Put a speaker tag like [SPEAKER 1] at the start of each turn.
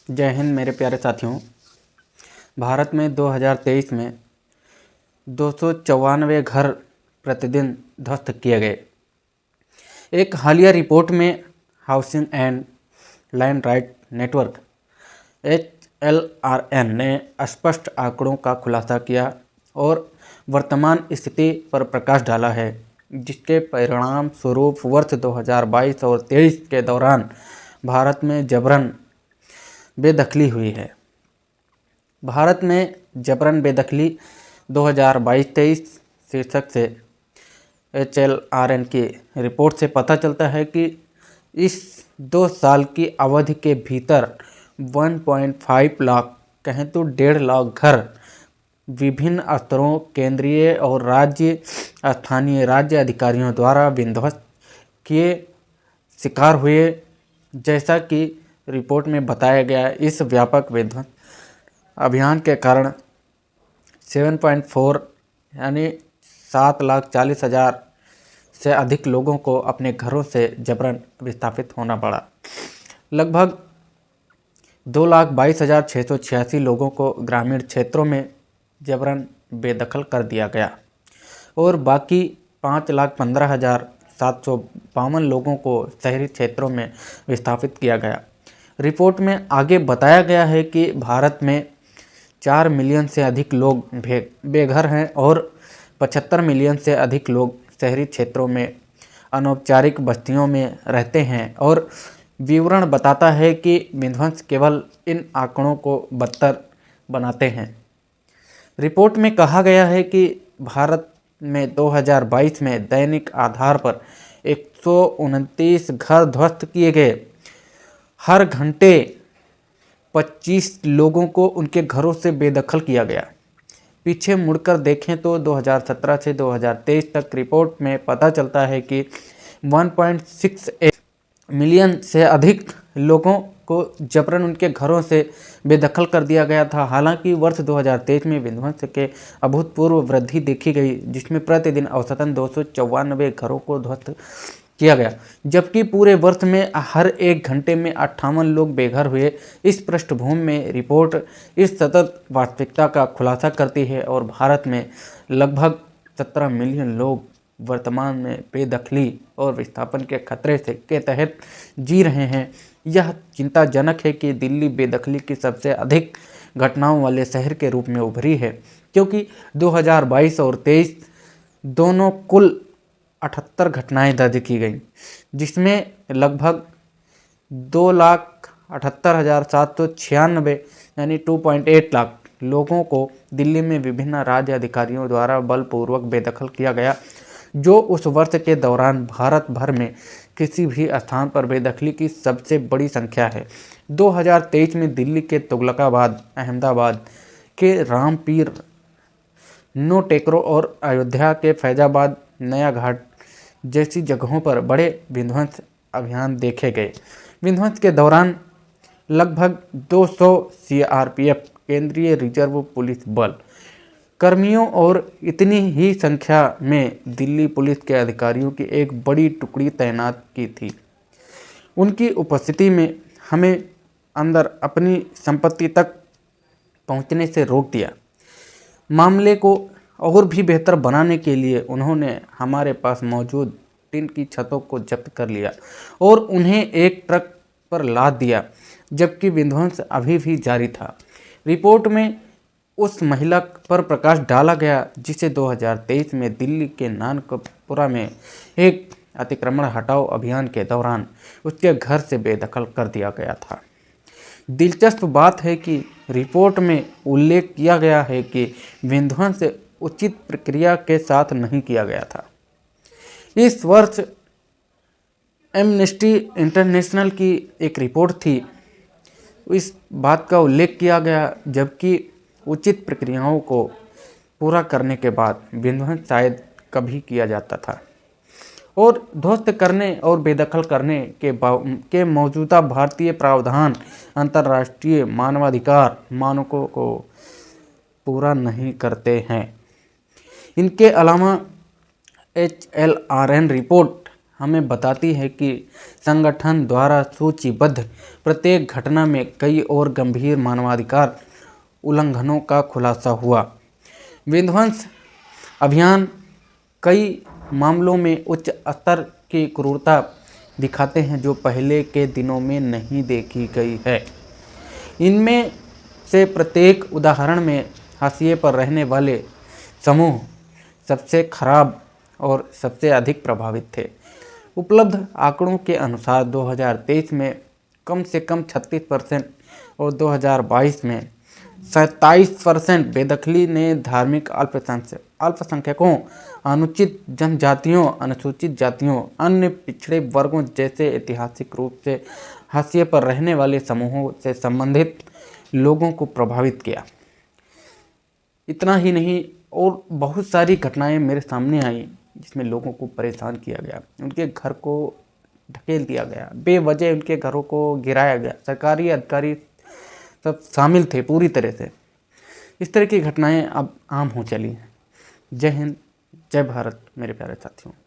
[SPEAKER 1] जय हिंद मेरे प्यारे साथियों। भारत में 2023 में 294 घर प्रतिदिन ध्वस्त किए गए। एक हालिया रिपोर्ट में housing and land right network HLRN ने स्पष्ट आंकड़ों का खुलासा किया और वर्तमान स्थिति पर प्रकाश डाला है, जिसके परिणाम स्वरूप वर्ष 2022 और 23 के दौरान भारत में जबरन बेदखली हुई है। भारत में जबरन बेदखली 2022-23 शीर्षक से HLRN की रिपोर्ट से पता चलता है कि इस 2 साल की अवधि के भीतर 1.5 लाख कहें तो 1.5 लाख घर विभिन्न स्तरों, केंद्रीय और स्थानीय राज्य अधिकारियों द्वारा विध्वंस किए शिकार हुए। जैसा कि रिपोर्ट में बताया गया, इस व्यापक विध्वंस अभियान के कारण 7.4 यानी 7,40,000 से अधिक लोगों को अपने घरों से जबरन विस्थापित होना पड़ा। लगभग 2,22,686 लोगों को ग्रामीण क्षेत्रों में जबरन बेदखल कर दिया गया और बाकी 5,15,752 लोगों को शहरी क्षेत्रों में विस्थापित किया गया। रिपोर्ट में आगे बताया गया है कि भारत में 4 मिलियन से अधिक लोग बेघर हैं और 75 मिलियन से अधिक लोग शहरी क्षेत्रों में अनौपचारिक बस्तियों में रहते हैं और विवरण बताता है कि विध्वंस केवल इन आंकड़ों को बदतर बनाते हैं। रिपोर्ट में कहा गया है कि भारत में 2022 में दैनिक आधार पर 129 घर ध्वस्त किए गए। हर घंटे 25 लोगों को उनके घरों से बेदखल किया गया। पीछे मुड़कर देखें तो 2017 से 2023 तक रिपोर्ट में पता चलता है कि 1.68 मिलियन से अधिक लोगों को जबरन उनके घरों से बेदखल कर दिया गया था। हालांकि वर्ष 2023 में विध्वंस के अभूतपूर्व वृद्धि देखी गई, जिसमें प्रतिदिन औसतन 294 घरों को ध्वस्त किया गया, जबकि पूरे वर्ष में हर 1 घंटे में 58 लोग बेघर हुए। इस पृष्ठभूमि में रिपोर्ट इस सतत वास्तविकता का खुलासा करती है और भारत में लगभग 17 मिलियन लोग वर्तमान में बेदखली और विस्थापन के खतरे के तहत जी रहे हैं। यह चिंताजनक है कि दिल्ली बेदखली की सबसे अधिक घटनाओं वाले शहर के रूप में उभरी है, क्योंकि 2022 और 23 दोनों कुल 78 घटनाएं दर्ज की गईं, जिसमें लगभग 2,78,796 यानी 2.8 लाख लोगों को दिल्ली में विभिन्न राज्य अधिकारियों द्वारा बलपूर्वक बेदखल किया गया, जो उस वर्ष के दौरान भारत भर में किसी भी स्थान पर बेदखली की सबसे बड़ी संख्या है। 2023 में दिल्ली के तुगलकाबाद, अहमदाबाद के रामपीर, नो टेकरो और अयोध्या के फैजाबाद, नया घाट जैसी जगहों पर बड़े विध्वंस अभियान देखे गए। विध्वंस के दौरान लगभग 200 CRPF केंद्रीय रिजर्व पुलिस बल कर्मियों और इतनी ही संख्या में दिल्ली पुलिस के अधिकारियों की एक बड़ी टुकड़ी तैनात की थी। उनकी उपस्थिति में हमें अंदर अपनी संपत्ति तक पहुंचने से रोक दिया। मामले को और भी बेहतर बनाने के लिए उन्होंने हमारे पास मौजूद टिन की छतों को जब्त कर लिया और उन्हें एक ट्रक पर लाद दिया, जबकि विध्वंस अभी भी जारी था। रिपोर्ट में उस महिला पर प्रकाश डाला गया जिसे 2023 में दिल्ली के नानकपुरा में एक अतिक्रमण हटाओ अभियान के दौरान उसके घर से बेदखल कर दिया गया था। दिलचस्प बात है कि रिपोर्ट में उल्लेख किया गया है कि विध्वंस उचित प्रक्रिया के साथ नहीं किया गया था। इस वर्ष एमनेस्टी इंटरनेशनल की एक रिपोर्ट थी, इस बात का उल्लेख किया गया, जबकि उचित प्रक्रियाओं को पूरा करने के बाद विध्वंस शायद कभी किया जाता था और ध्वस्त करने और बेदखल करने के मौजूदा भारतीय प्रावधान अंतर्राष्ट्रीय मानवाधिकार मानकों को पूरा नहीं करते हैं। इनके अलावा HLRN रिपोर्ट हमें बताती है कि संगठन द्वारा सूचीबद्ध प्रत्येक घटना में कई और गंभीर मानवाधिकार उल्लंघनों का खुलासा हुआ। विध्वंस अभियान कई मामलों में उच्च स्तर की क्रूरता दिखाते हैं जो पहले के दिनों में नहीं देखी गई है। इनमें से प्रत्येक उदाहरण में हाशिए पर रहने वाले समूह सबसे खराब और सबसे अधिक प्रभावित थे। उपलब्ध आंकड़ों के अनुसार 2023 में कम से कम 36% और 2022 में 27% बेदखली ने धार्मिक अल्पसंख्यकों, अनुचित जनजातियों, अनुसूचित जातियों, अन्य पिछड़े वर्गों जैसे ऐतिहासिक रूप से हाशिए पर रहने वाले समूहों से संबंधित लोगों को प्रभावित किया। इतना ही नहीं और बहुत सारी घटनाएं मेरे सामने आई जिसमें लोगों को परेशान किया गया, उनके घर को ढकेल दिया गया, बेवजह उनके घरों को गिराया गया। सरकारी अधिकारी सब शामिल थे पूरी तरह से। इस तरह की घटनाएं अब आम हो चली हैं। जय हिंद, जय भारत मेरे प्यारे साथियों।